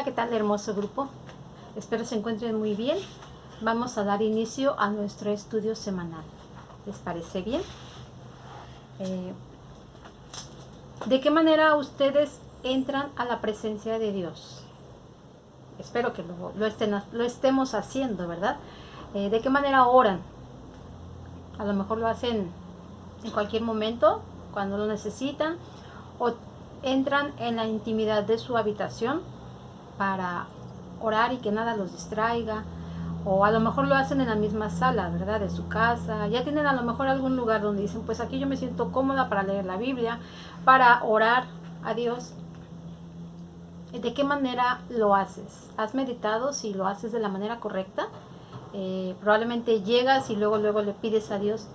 ¿qué tal, hermoso grupo? Espero se encuentren muy bien. Vamos a dar inicio a nuestro estudio semanal. ¿Les parece bien? ¿De qué manera ustedes entran a la presencia de Dios? Espero que lo estemos haciendo, ¿verdad? ¿De qué manera oran? A lo mejor lo hacen en cualquier momento, cuando lo necesitan, o entran en la intimidad de su habitación para orar y que nada los distraiga, o a lo mejor lo hacen en la misma sala, ¿verdad? De su casa. Ya tienen a lo mejor algún lugar donde dicen, pues aquí yo me siento cómoda para leer la Biblia, para orar a Dios. ¿De qué manera lo haces? ¿Has meditado si lo haces de la manera correcta? Probablemente llegas y luego le pides a Dios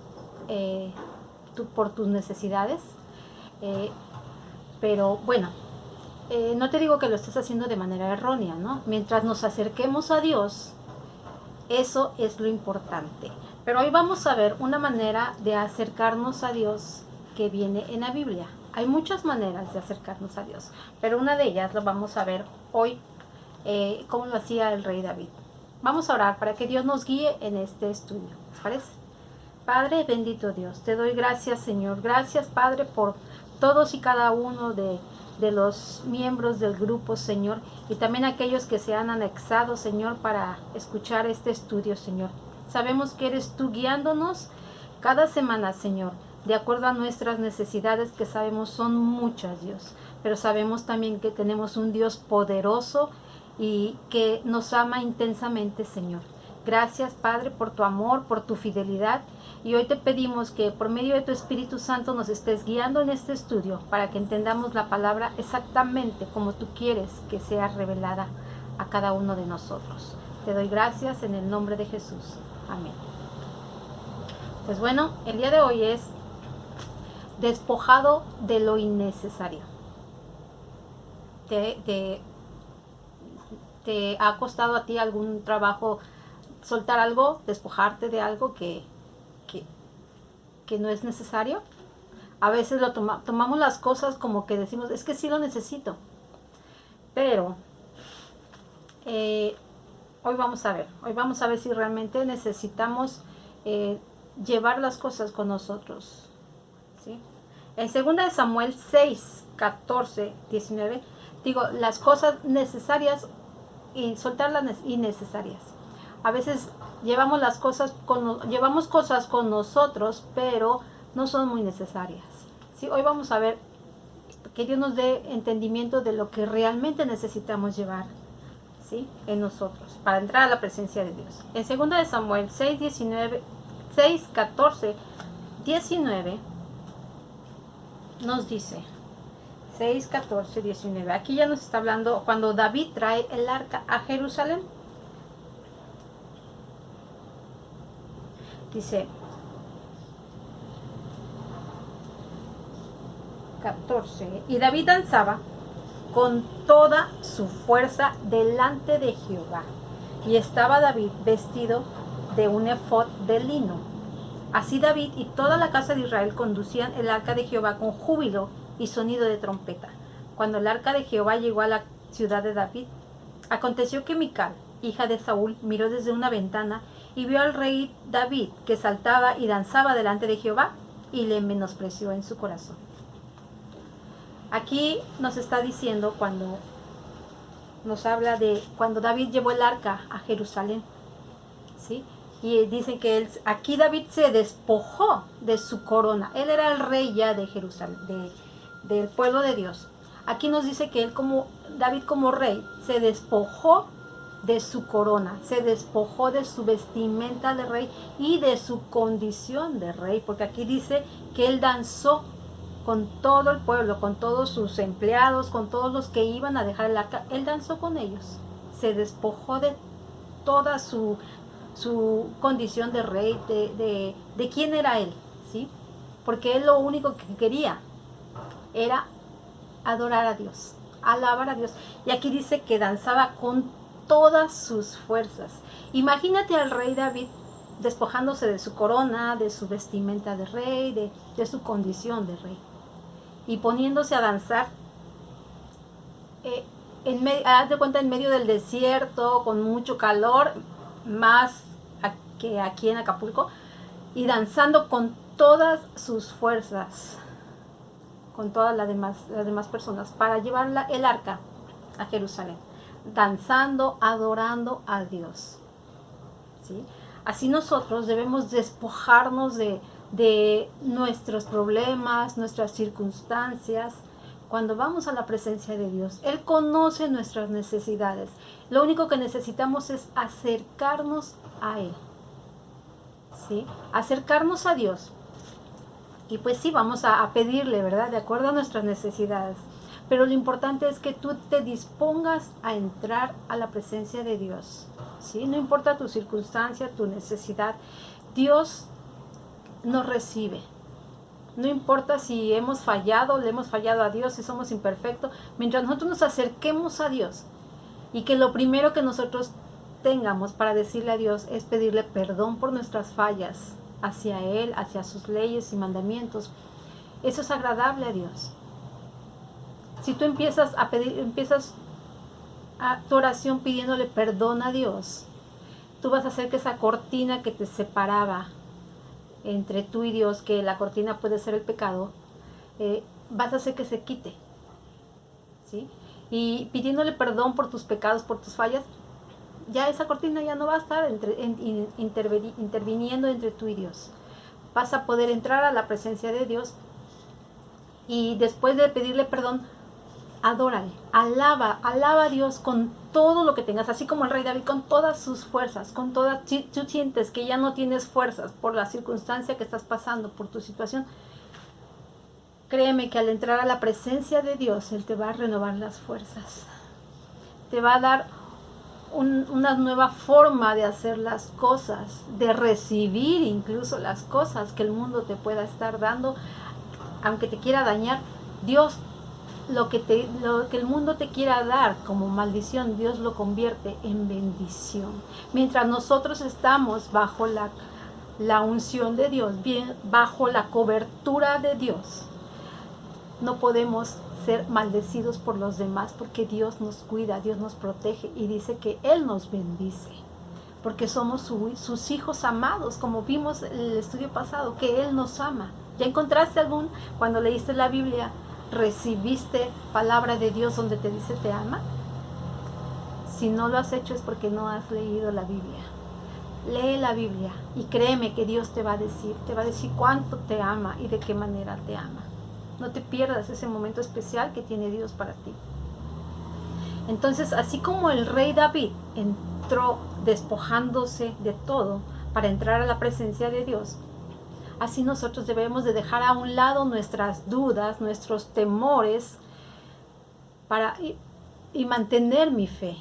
por tus necesidades. Pero bueno, no te digo que lo estés haciendo de manera errónea, ¿no? Mientras nos acerquemos a Dios, eso es lo importante. Pero hoy vamos a ver una manera de acercarnos a Dios que viene en la Biblia. Hay muchas maneras de acercarnos a Dios, pero una de ellas lo vamos a ver hoy, cómo lo hacía el rey David. Vamos a orar para que Dios nos guíe en este estudio. ¿Les parece? Padre, bendito Dios, te doy gracias, Señor. Gracias, Padre, por todos y cada uno de los miembros del grupo, Señor, y también aquellos que se han anexado, Señor, para escuchar este estudio, Señor. Sabemos que eres tú guiándonos cada semana, Señor, de acuerdo a nuestras necesidades, que sabemos son muchas, Dios, pero sabemos también que tenemos un Dios poderoso y que nos ama intensamente, Señor. Gracias, Padre, por tu amor, por tu fidelidad. Y hoy te pedimos que por medio de tu Espíritu Santo nos estés guiando en este estudio para que entendamos la palabra exactamente como tú quieres que sea revelada a cada uno de nosotros. Te doy gracias en el nombre de Jesús. Amén. Pues bueno, el día de hoy es despojado de lo innecesario. ¿Te ha costado a ti algún trabajo soltar algo, despojarte de algo que no es necesario? A veces tomamos las cosas como que decimos, es que sí lo necesito. Pero hoy vamos a ver si realmente necesitamos llevar las cosas con nosotros, ¿sí? En 2 Samuel 6, 14, 19, digo, las cosas necesarias y soltar las innecesarias. A veces llevamos cosas con nosotros, pero no son muy necesarias, ¿sí? Hoy vamos a ver que Dios nos dé entendimiento de lo que realmente necesitamos llevar, ¿sí? En nosotros, para entrar a la presencia de Dios. En 2 Samuel 6, 14, 19, nos dice, 6, 14, 19, aquí ya nos está hablando cuando David trae el arca a Jerusalén. Dice 14, y David danzaba con toda su fuerza delante de Jehová, y estaba David vestido de un efod de lino. Así David y toda la casa de Israel conducían el arca de Jehová con júbilo y sonido de trompeta. Cuando el arca de Jehová llegó a la ciudad de David, aconteció que Mical, hija de Saúl, miró desde una ventana y vio al rey David que saltaba y danzaba delante de Jehová, y le menospreció en su corazón. Aquí nos está diciendo cuando nos habla de cuando David llevó el arca a Jerusalén, ¿sí? Y dicen que aquí David se despojó de su corona. Él era el rey ya de Jerusalén, del pueblo de Dios. Aquí nos dice que David como rey se despojó de su corona, se despojó de su vestimenta de rey y de su condición de rey, porque aquí dice que él danzó con todo el pueblo, con todos sus empleados, con todos los que iban a dejar el arca. Él danzó con ellos, se despojó de toda su condición de rey, de quién era él, ¿sí? Porque él lo único que quería era adorar a Dios, alabar a Dios. Y aquí dice que danzaba con todas sus fuerzas. Imagínate al rey David despojándose de su corona, de su vestimenta de rey, de su condición de rey, y poniéndose a danzar. haz de cuenta, en medio del desierto, con mucho calor, más que aquí en Acapulco, y danzando con todas sus fuerzas, con todas las demás personas, para llevar el arca a Jerusalén, danzando, adorando a Dios. ¿Sí? Así nosotros debemos despojarnos de nuestros problemas, nuestras circunstancias. Cuando vamos a la presencia de Dios, Él conoce nuestras necesidades. Lo único que necesitamos es acercarnos a Él. ¿Sí? Acercarnos a Dios. Y pues sí, vamos a pedirle, ¿verdad? De acuerdo a nuestras necesidades. Pero lo importante es que tú te dispongas a entrar a la presencia de Dios. ¿Sí? No importa tu circunstancia, tu necesidad. Dios nos recibe. No importa si hemos fallado, le hemos fallado a Dios, si somos imperfectos. Mientras nosotros nos acerquemos a Dios y que lo primero que nosotros tengamos para decirle a Dios es pedirle perdón por nuestras fallas hacia Él, hacia sus leyes y mandamientos, eso es agradable a Dios. Si tú empiezas a tu oración pidiéndole perdón a Dios, tú vas a hacer que esa cortina que te separaba entre tú y Dios, que la cortina puede ser el pecado, vas a hacer que se quite. ¿Sí? Y pidiéndole perdón por tus pecados, por tus fallas, ya esa cortina ya no va a estar interviniendo entre tú y Dios. Vas a poder entrar a la presencia de Dios y después de pedirle perdón, adórale, alaba a Dios con todo lo que tengas, así como el rey David, con todas sus fuerzas, si tú sientes que ya no tienes fuerzas por la circunstancia que estás pasando, por tu situación, créeme que al entrar a la presencia de Dios, Él te va a renovar las fuerzas, te va a dar una nueva forma de hacer las cosas, de recibir incluso las cosas que el mundo te pueda estar dando, aunque te quiera dañar. Dios, lo que el mundo te quiera dar como maldición, Dios lo convierte en bendición. Mientras nosotros estamos bajo la unción de Dios, bajo la cobertura de Dios, no podemos ser maldecidos por los demás, porque Dios nos cuida, Dios nos protege y dice que Él nos bendice, porque somos sus hijos amados, como vimos en el estudio pasado, que Él nos ama. ¿Ya encontraste cuando leíste la Biblia, recibiste palabra de Dios donde te dice te ama? Si no lo has hecho es porque no has leído la Biblia. Lee la Biblia y créeme que Dios te va a decir cuánto te ama y de qué manera te ama. No te pierdas ese momento especial que tiene Dios para ti. Entonces, así como el rey David entró despojándose de todo para entrar a la presencia de Dios, así nosotros debemos de dejar a un lado nuestras dudas, nuestros temores, y mantener mi fe,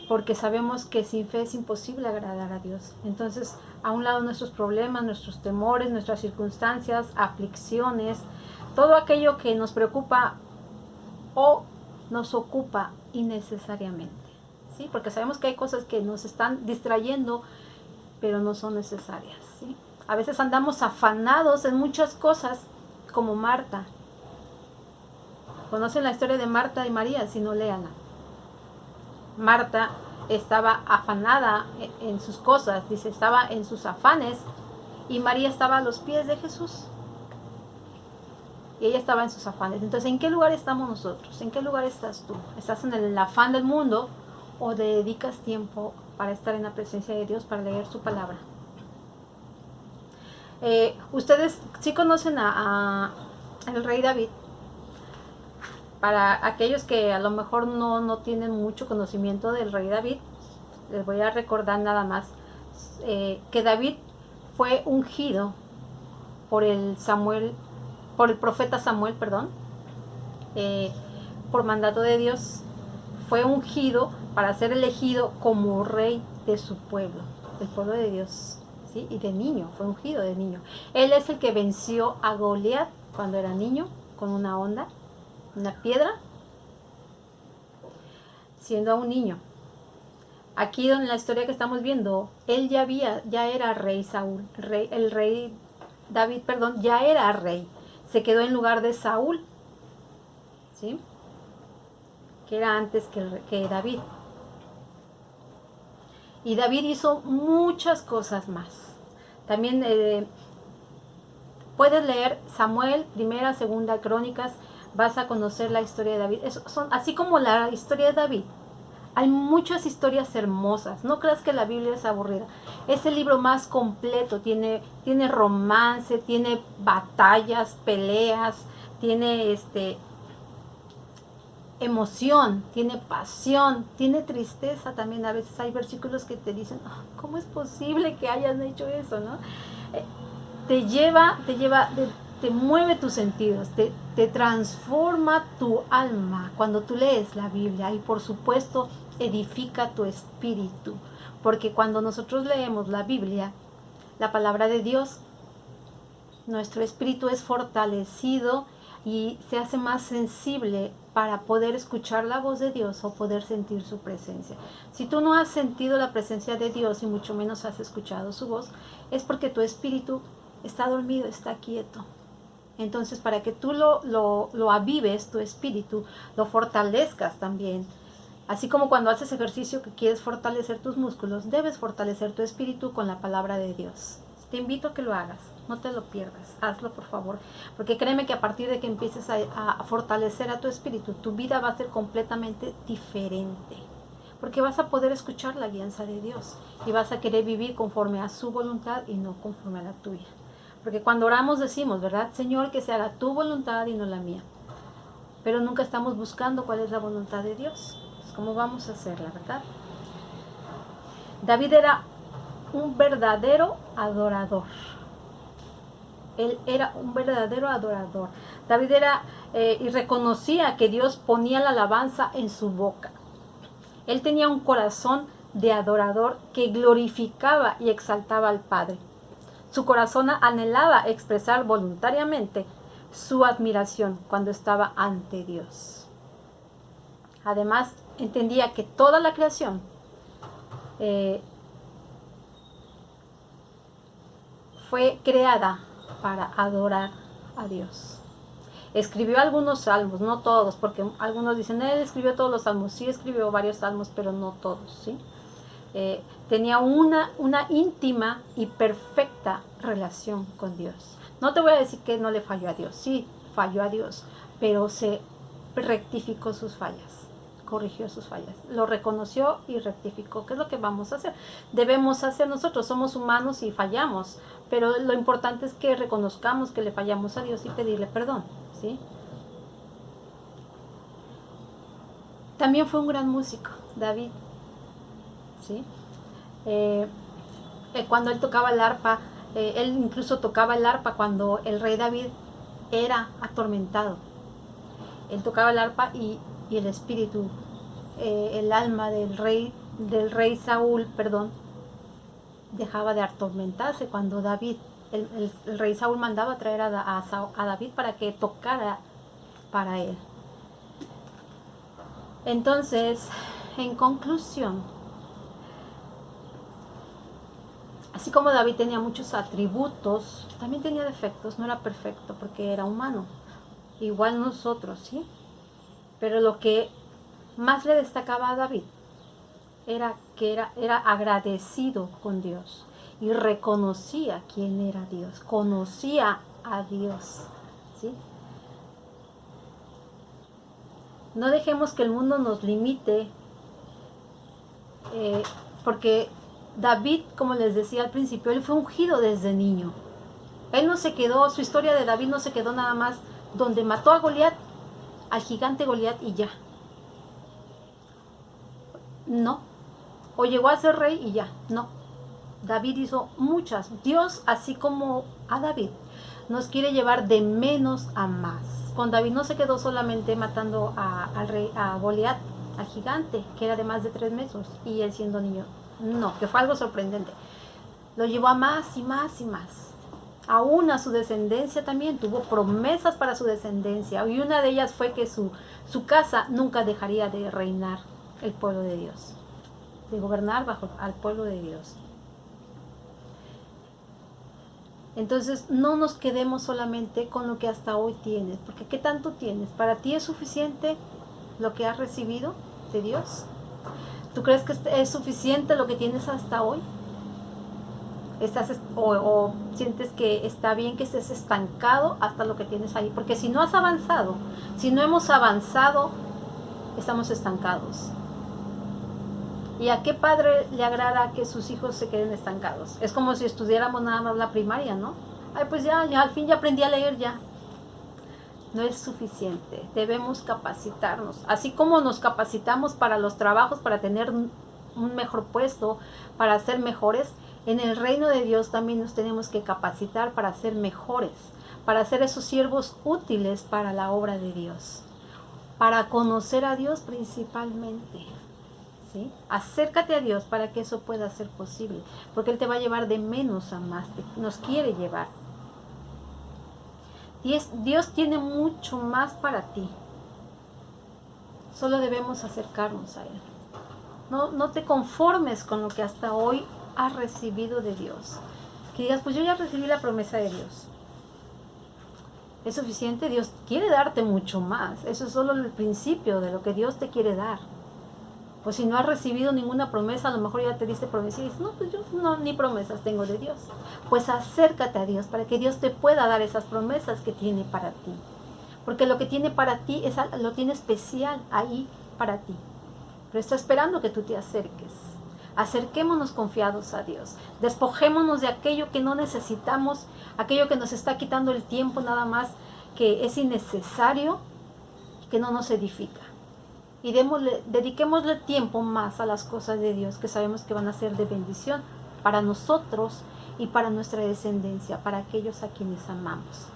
porque sabemos que sin fe es imposible agradar a Dios. Entonces, a un lado nuestros problemas, nuestros temores, nuestras circunstancias, aflicciones, todo aquello que nos preocupa o nos ocupa innecesariamente, ¿sí? Porque sabemos que hay cosas que nos están distrayendo, pero no son necesarias, ¿sí? A veces andamos afanados en muchas cosas, como Marta. ¿Conocen la historia de Marta y María? Si no, léanla. Marta estaba afanada en sus cosas, dice, estaba en sus afanes, y María estaba a los pies de Jesús. Y ella estaba en sus afanes. Entonces, ¿en qué lugar estamos nosotros? ¿En qué lugar estás tú? ¿Estás en el afán del mundo o dedicas tiempo para estar en la presencia de Dios, para leer su palabra? Ustedes sí conocen al rey David. Para aquellos que a lo mejor no tienen mucho conocimiento del rey David, les voy a recordar nada más que David fue ungido por el profeta Samuel, por mandato de Dios. Fue ungido para ser elegido como rey de su pueblo, del pueblo de Dios, ¿sí? Y de niño, fue ungido de niño. Él es el que venció a Goliat cuando era niño, con una piedra, siendo aún niño. Aquí en la historia que estamos viendo, él ya era rey Saúl, el rey David, ya era rey. Se quedó en lugar de Saúl, ¿sí? que era antes que David. Y David hizo muchas cosas más. También puedes leer Samuel, primera, segunda, Crónicas, vas a conocer la historia de David. Así como la historia de David, hay muchas historias hermosas. No creas que la Biblia es aburrida. Es el libro más completo. Tiene romance, tiene batallas, peleas, tiene emoción, tiene pasión, tiene tristeza también. A veces hay versículos que te dicen, oh, ¿cómo es posible que hayan hecho eso, no? Te mueve tus sentidos, te transforma tu alma cuando tú lees la Biblia, y por supuesto edifica tu espíritu, porque cuando nosotros leemos la Biblia, la palabra de Dios, nuestro espíritu es fortalecido y se hace más sensible para poder escuchar la voz de Dios o poder sentir su presencia. Si tú no has sentido la presencia de Dios y mucho menos has escuchado su voz, es porque tu espíritu está dormido, está quieto. Entonces, para que tú lo avives, tu espíritu, lo fortalezcas también. Así como cuando haces ejercicio que quieres fortalecer tus músculos, debes fortalecer tu espíritu con la palabra de Dios. Te invito a que lo hagas, no te lo pierdas, hazlo por favor, porque créeme que a partir de que empieces a fortalecer a tu espíritu, tu vida va a ser completamente diferente, porque vas a poder escuchar la guianza de Dios y vas a querer vivir conforme a su voluntad y no conforme a la tuya. Porque cuando oramos decimos, ¿verdad? Señor, que se haga tu voluntad y no la mía. Pero nunca estamos buscando cuál es la voluntad de Dios. Pues, ¿cómo vamos a hacerla, verdad? David era un verdadero adorador. Él era un verdadero adorador. David era y reconocía que Dios ponía la alabanza en su boca. Él tenía un corazón de adorador que glorificaba y exaltaba al Padre. Su corazón anhelaba expresar voluntariamente su admiración cuando estaba ante Dios. Además, entendía que toda la creación fue creada para adorar a Dios. Escribió algunos salmos, no todos, porque algunos dicen, él escribió todos los salmos. Sí, escribió varios salmos, pero no todos, ¿sí? Tenía una íntima y perfecta relación con Dios. No te voy a decir que no le falló a Dios, sí, falló a Dios, pero se rectificó sus fallas, corrigió sus fallas, lo reconoció y rectificó. ¿Qué es lo que vamos a hacer? Debemos hacer nosotros, somos humanos y fallamos, pero lo importante es que reconozcamos que le fallamos a Dios y pedirle perdón, ¿sí? También fue un gran músico, David, ¿sí? Cuando él tocaba el arpa, él incluso tocaba el arpa cuando el rey David era atormentado. Él tocaba el arpa y el espíritu, el alma del rey Saúl, dejaba de atormentarse cuando David, el rey Saúl mandaba a traer a David para que tocara para él. Entonces, en conclusión, así como David tenía muchos atributos, también tenía defectos, no era perfecto porque era humano, igual nosotros, ¿sí? Pero lo que más le destacaba a David era que era agradecido con Dios y reconocía quién era Dios, conocía a Dios, ¿sí? No dejemos que el mundo nos limite, porque David, como les decía al principio, él fue ungido desde niño. Él no se quedó, su historia de David no se quedó nada más donde mató a Goliat, al gigante Goliat y ya. No. O llegó a ser rey y ya. No. David hizo muchas. Dios, así como a David, nos quiere llevar de menos a más. Con David no se quedó solamente matando a Goliat, al gigante, que era de más de 3 metros, y él siendo niño. No, que fue algo sorprendente. Lo llevó a más y más y más. Aún a su descendencia también, tuvo promesas para su descendencia. Y una de ellas fue que su casa nunca dejaría de reinar el pueblo de Dios, de gobernar bajo al pueblo de Dios. Entonces, no nos quedemos solamente con lo que hasta hoy tienes, porque ¿qué tanto tienes? ¿Para ti es suficiente? lo que has recibido de Dios? ¿Tú crees que es suficiente lo que tienes hasta hoy? O sientes que está bien que estés estancado hasta lo que tienes ahí? Porque si no has avanzado, si no hemos avanzado, estamos estancados. ¿Y a qué padre le agrada que sus hijos se queden estancados? Es como si estudiáramos nada más la primaria, ¿no? Ay, pues ya al fin ya aprendí a leer ya. No es suficiente, debemos capacitarnos. Así como nos capacitamos para los trabajos, para tener un mejor puesto, para ser mejores, en el reino de Dios también nos tenemos que capacitar para ser mejores, para ser esos siervos útiles para la obra de Dios, para conocer a Dios principalmente. ¿Sí? Acércate a Dios para que eso pueda ser posible, porque Él te va a llevar de menos a más, nos quiere llevar. Dios tiene mucho más para ti. Solo debemos acercarnos a Él. No te conformes con lo que hasta hoy has recibido de Dios. Que digas, pues yo ya recibí la promesa de Dios. ¿Es suficiente? Dios quiere darte mucho más. Eso es solo el principio de lo que Dios te quiere dar. Pues si no has recibido ninguna promesa, a lo mejor ya te diste promesa y dices, no, pues yo no, ni promesas tengo de Dios. Pues acércate a Dios para que Dios te pueda dar esas promesas que tiene para ti. Porque lo que tiene para ti lo tiene especial ahí para ti. Pero está esperando que tú te acerques. Acerquémonos confiados a Dios. Despojémonos de aquello que no necesitamos, aquello que nos está quitando el tiempo nada más, que es innecesario, que no nos edifica. Y dediquémosle tiempo más a las cosas de Dios, que sabemos que van a ser de bendición para nosotros y para nuestra descendencia, para aquellos a quienes amamos.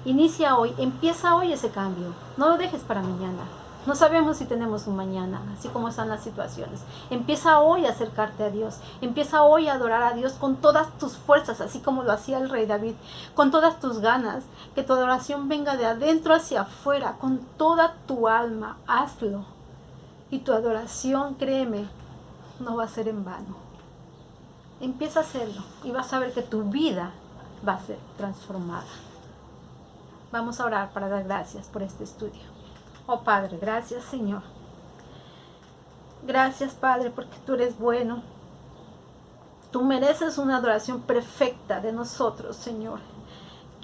Inicia hoy, empieza hoy ese cambio. No lo dejes para mañana. No sabemos si tenemos un mañana, así como están las situaciones. Empieza hoy a acercarte a Dios. Empieza hoy a adorar a Dios con todas tus fuerzas, así como lo hacía el rey David, con todas tus ganas. Que tu adoración venga de adentro hacia afuera, con toda tu alma. Hazlo. Y tu adoración, créeme, no va a ser en vano. Empieza a hacerlo y vas a ver que tu vida va a ser transformada. Vamos a orar para dar gracias por este estudio. Oh Padre, gracias Señor. Gracias Padre porque tú eres bueno. Tú mereces una adoración perfecta de nosotros, Señor.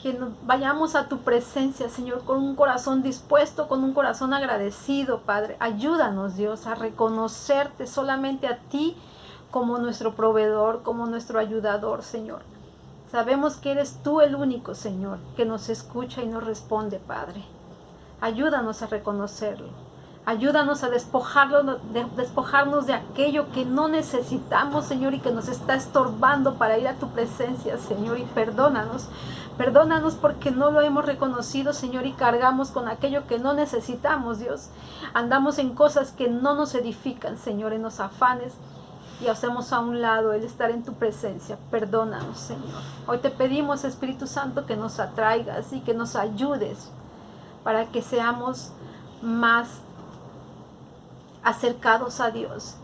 Que vayamos a tu presencia, Señor, con un corazón dispuesto, con un corazón agradecido, Padre. Ayúdanos, Dios, a reconocerte solamente a ti como nuestro proveedor, como nuestro ayudador, Señor. Sabemos que eres tú el único, Señor, que nos escucha y nos responde, Padre. Ayúdanos a reconocerlo. Ayúdanos a despojarnos de aquello que no necesitamos, Señor, y que nos está estorbando para ir a tu presencia, Señor. Y perdónanos. Perdónanos porque no lo hemos reconocido, Señor, y cargamos con aquello que no necesitamos, Dios. Andamos en cosas que no nos edifican, Señor, en los afanes, y hacemos a un lado el estar en tu presencia. Perdónanos, Señor. Hoy te pedimos, Espíritu Santo, que nos atraigas y que nos ayudes para que seamos más acercados a Dios,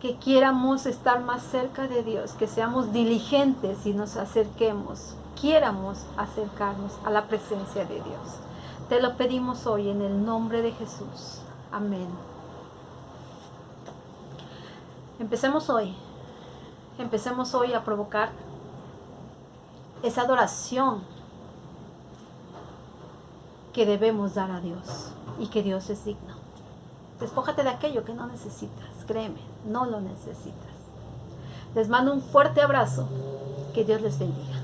que quieramos estar más cerca de Dios, que seamos diligentes y nos acerquemos, quieramos acercarnos a la presencia de Dios. Te lo pedimos hoy en el nombre de Jesús. Amén. Empecemos hoy a provocar esa adoración que debemos dar a Dios y que Dios es digno. Despójate de aquello que no necesitas, créeme, no lo necesitas. Les mando un fuerte abrazo, que Dios les bendiga.